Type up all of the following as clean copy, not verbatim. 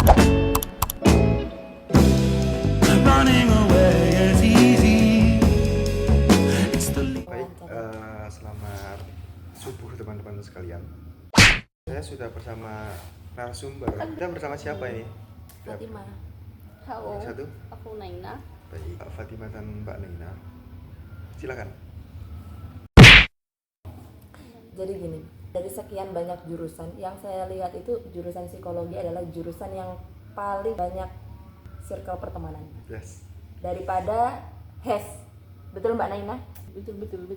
Running away is easy. Baik, selamat subuh teman-teman sekalian. Saya sudah bersama narasumber. Kita bersama siapa ini? Fatima. Halo. Yang satu? Aku Naina. Baik, Pak Fatima dan Mbak Naina. Silakan. Jadi gini, dari sekian banyak jurusan yang saya lihat itu jurusan psikologi adalah jurusan yang paling banyak circle pertemanan Yes. daripada HES. Betul Mbak Naina? Betul.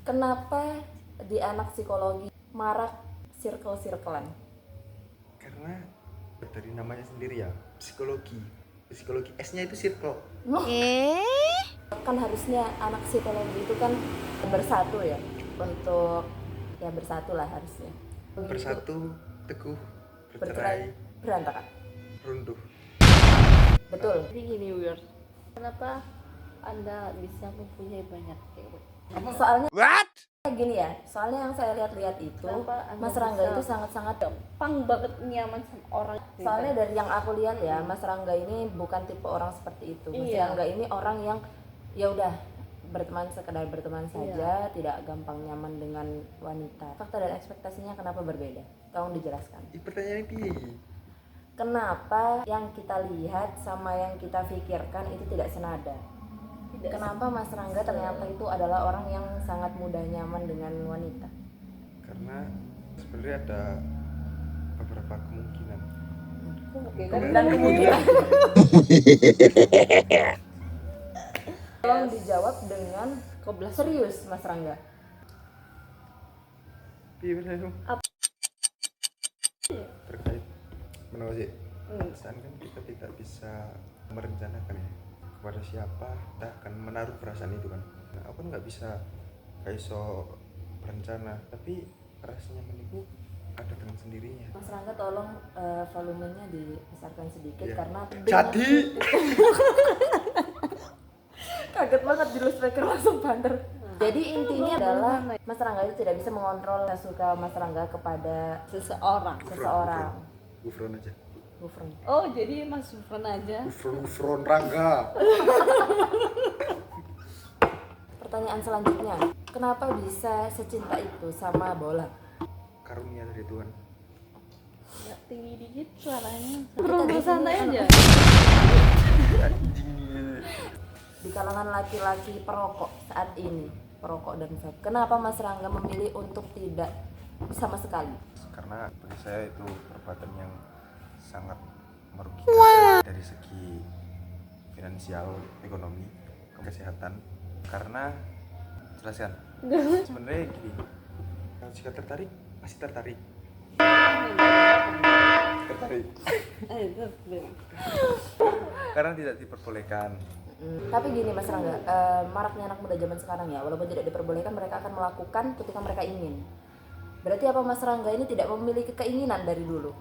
Kenapa di anak psikologi marak circle-circlean? Karena dari namanya sendiri ya, psikologi. Psikologi S-nya itu circle. Kan harusnya anak psikologi itu kan bersatu ya, untuk ya bersatu lah harusnya. Begitu. Bersatu, teguh, Bercerai, bercerai, berantakan. runtuh. Betul. Jadi gini weird. Kenapa Anda bisa mempunyai banyak cewek? Soalnya gini ya, soalnya yang saya lihat-lihat itu Kenapa Anda Mas Rangga bisa itu sangat-sangat Pang banget nyaman sama orang. soalnya dari yang aku lihat ya, Mas Rangga ini bukan tipe orang seperti itu. Mas Iya. Rangga ini orang yang ya udah berteman sekedar berteman saja, tidak gampang nyaman dengan wanita. Fakta dan ekspektasinya kenapa berbeda? Tolong dijelaskan. Pertanyaan ini Kenapa yang kita lihat sama yang kita pikirkan itu tidak senada? Kenapa Mas Rangga ternyata itu adalah orang yang sangat mudah nyaman dengan wanita? karena sebenarnya ada beberapa kemungkinan. Dan kemudian tolong dijawab dengan serius Mas Rangga. Iya benar. Apa? Terkait menurut sih, perasaan kan kita tidak bisa merencanakan ya kepada siapa kita akan menaruh perasaan itu kan. Nah, aku nggak bisa kayak so berencana, tapi rasanya menipu ada dengan sendirinya. Mas Rangga tolong volumenya dibesarkan sedikit Iya. karena Jadi kaget banget di speaker langsung banter. Jadi intinya adalah Mas Rangga itu tidak bisa mengontrol suka Mas Rangga kepada Seseorang. seseorang. Gufron aja. Gufron. Oh, jadi Mas Sufran aja. Gufron Rangga. Pertanyaan selanjutnya, kenapa bisa secinta itu sama bola? Karunia dari Tuhan. Ya, tinggi dikit suaranya. Kita di Perlu sini santai kan- aja. Di kalangan laki-laki perokok saat ini, perokok dan vape, kenapa Mas Rangga memilih untuk tidak sama sekali? Karena bagi saya itu perbuatan yang sangat merugikan dari segi finansial, ekonomi, kesehatan. Karena jelaskan sebenarnya gini, kalau jika tertarik pasti tertarik. Karena tidak diperbolehkan. Tapi gini Mas Rangga, maraknya anak muda zaman sekarang ya, walaupun tidak diperbolehkan mereka akan melakukan ketika mereka ingin. Berarti apa Mas Rangga ini tidak memiliki keinginan dari dulu?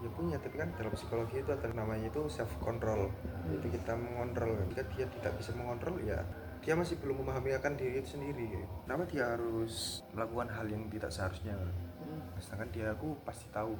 Ya punya, tapi kan dalam psikologi itu ada namanya itu self control. Itu kita mengontrol. Jika dia tidak bisa mengontrol, ya dia masih belum memahami akan diri itu sendiri. Kenapa dia harus melakukan hal yang tidak seharusnya? Sedangkan dia aku pasti tahu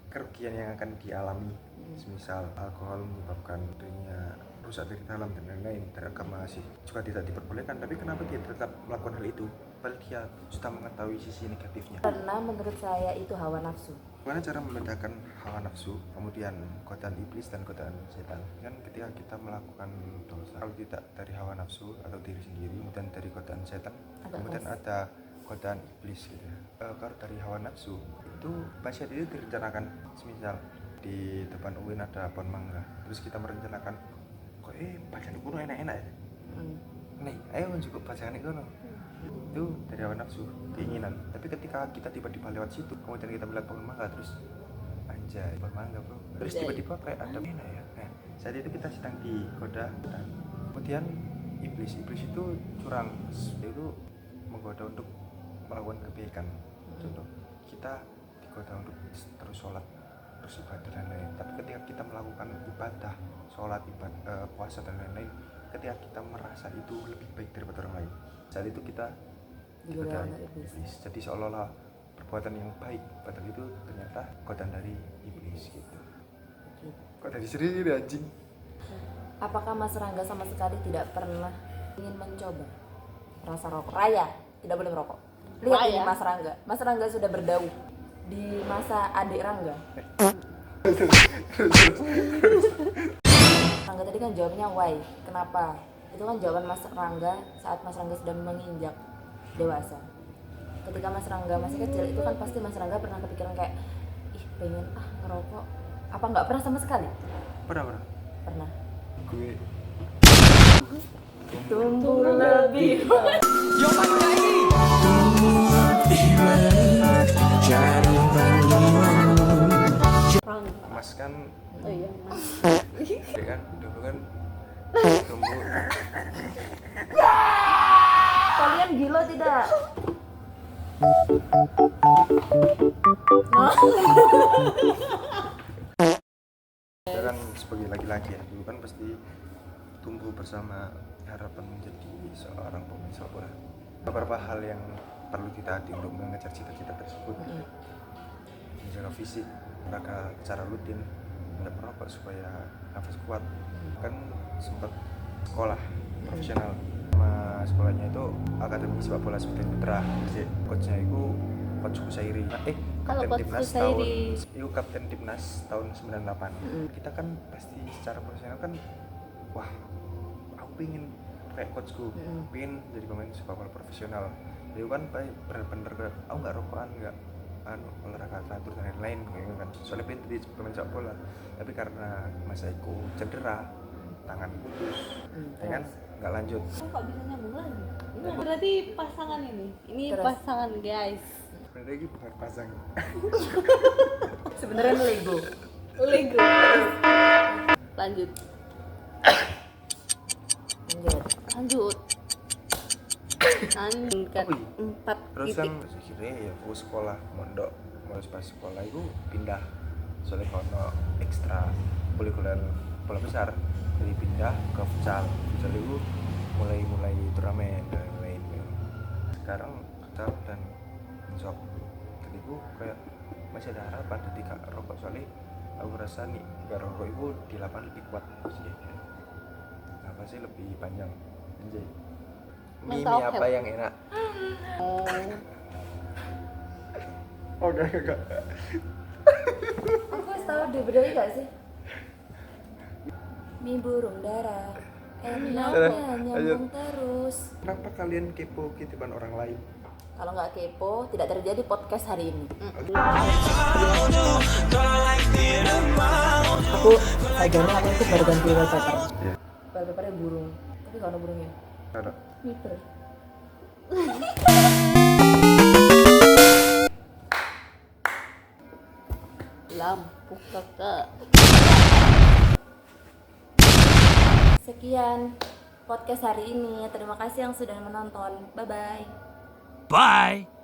kerugian yang akan dialami. Semisal alkohol menyebabkan dirinya rusak dari dalam dan lain-lain. Dari agama sih juga tidak diperbolehkan, tapi kenapa dia tetap melakukan hal itu? Padahal dia sudah mengetahui sisi negatifnya. Karena menurut saya itu hawa nafsu. Bagaimana cara membedakan hawa nafsu, kemudian godaan iblis dan godaan setan? Kan ketika kita melakukan dosa, kalau tidak dari hawa nafsu atau diri sendiri, kemudian dari godaan setan, kemudian ada godaan iblis gitu. Kalau dari hawa nafsu, itu maksiat itu direncanakan. Semisal di depan UIN ada pohon mangga, terus kita merencanakan, kok bacaan kuno enak-enak ya? Nih, ayo cukup bacaan itu itu dari hawa nafsu, keinginan. Tapi ketika kita tiba-tiba lewat situ, kemudian kita melihat pohon mangga, terus anjay pohon mangga bro, terus tiba-tiba kayak ada enak ya. Nah, saat itu kita sedang digoda dan kemudian iblis itu curang, itu menggoda untuk melakukan kebaikan. Contoh, kita digoda untuk terus sholat, terus ibadah dan lain-lain. Tapi ketika kita melakukan ibadah, sholat, ibadah, puasa dan lain-lain, ketika kita merasa itu lebih baik daripada orang lain, saat itu kita digoda iblis. Jadi seolah-olah perbuatan yang baik, padahal itu ternyata godaan dari iblis gitu. Kok tadi serius ini anjing? Apakah Mas Rangga sama sekali tidak pernah ingin mencoba rasa rokok? Raya tidak boleh merokok. Lihat Raya. ini Mas Rangga. Mas Rangga sudah berdauh di masa adik Rangga. Rangga tadi kan jawabnya why, kenapa? Itu kan jawaban Mas Rangga saat Mas Rangga sudah menginjak dewasa. Ketika Mas Rangga masih kecil itu kan pasti Mas Rangga pernah kepikiran kayak ih pengen ngerokok. Apa nggak pernah sama sekali? Pernah. Pernah. Gue Tumbuh lebih. Rangga. Mas kan, Oh iya, Mas. ya kan, dulu kan tumbuh. Kalian gila tidak? Kita kan sebagai laki-laki ya, dulu kan pasti tumbuh bersama harapan menjadi seorang pemain sepak bola. Beberapa hal yang perlu ditaati untuk mengejar cita-cita tersebut, menjaga fisik, olahraga secara rutin, tidak merokok supaya nafas kuat. Kan sempat sekolah profesional, sama sekolahnya itu akademi sepak bola Semedan Putra. Coachnya itu Coach Kusairi. Kalau Kapten Coach timnas Kusairi. itu kapten timnas tahun 98. Kita kan pasti secara profesional kan, wah, aku pengen kayak coachku, pengen jadi pemain sepak bola profesional. Jadi kan bener-bener kayak, aku nggak rokokan, nggak olahraga teratur dan lain-lain gitu kan. Soalnya pengen jadi pemain sepak bola, tapi karena masa aku cedera, tangan putus, ya kan, nggak lanjut. Kok bisa nyambung lagi? Ini berarti pasangan ini. Ini Terus. pasangan, guys. Sebenarnya ini bukan pasang. Sebenarnya Lego. Lego. Lanjut. Lanjut. Lanjut kan Oh iya. 4 Terus kan titik. akhirnya ya aku sekolah mondok, mulai pas sekolah itu pindah, soalnya kono ekstra kulikuler bola besar, jadi pindah ke futsal. Futsal itu mulai turnamen dan lain-lain. Sekarang kita dan shop, jadi aku kayak masih ada harapan jadi gak rokok, soalnya aku rasa nih gak rokok itu di lapangan lebih kuat sih, nafasnya lebih panjang. Anjay. Mie Mental apa health. yang enak? Oh. Oh enggak. Aku harus tahu deh, bener gak sih? Mie burung dara, enaknya nyambung terus. Kenapa kalian kepo kehidupan orang lain? Kalau nggak kepo, tidak terjadi podcast hari ini. Aku ajarnya aku itu baru ganti wallpaper. Iya. Wallpapernya burung, tapi kalau ada burungnya. Ada. Miper. Lampu kakak. Sekian podcast hari ini. Terima kasih yang sudah menonton. Bye bye. Bye.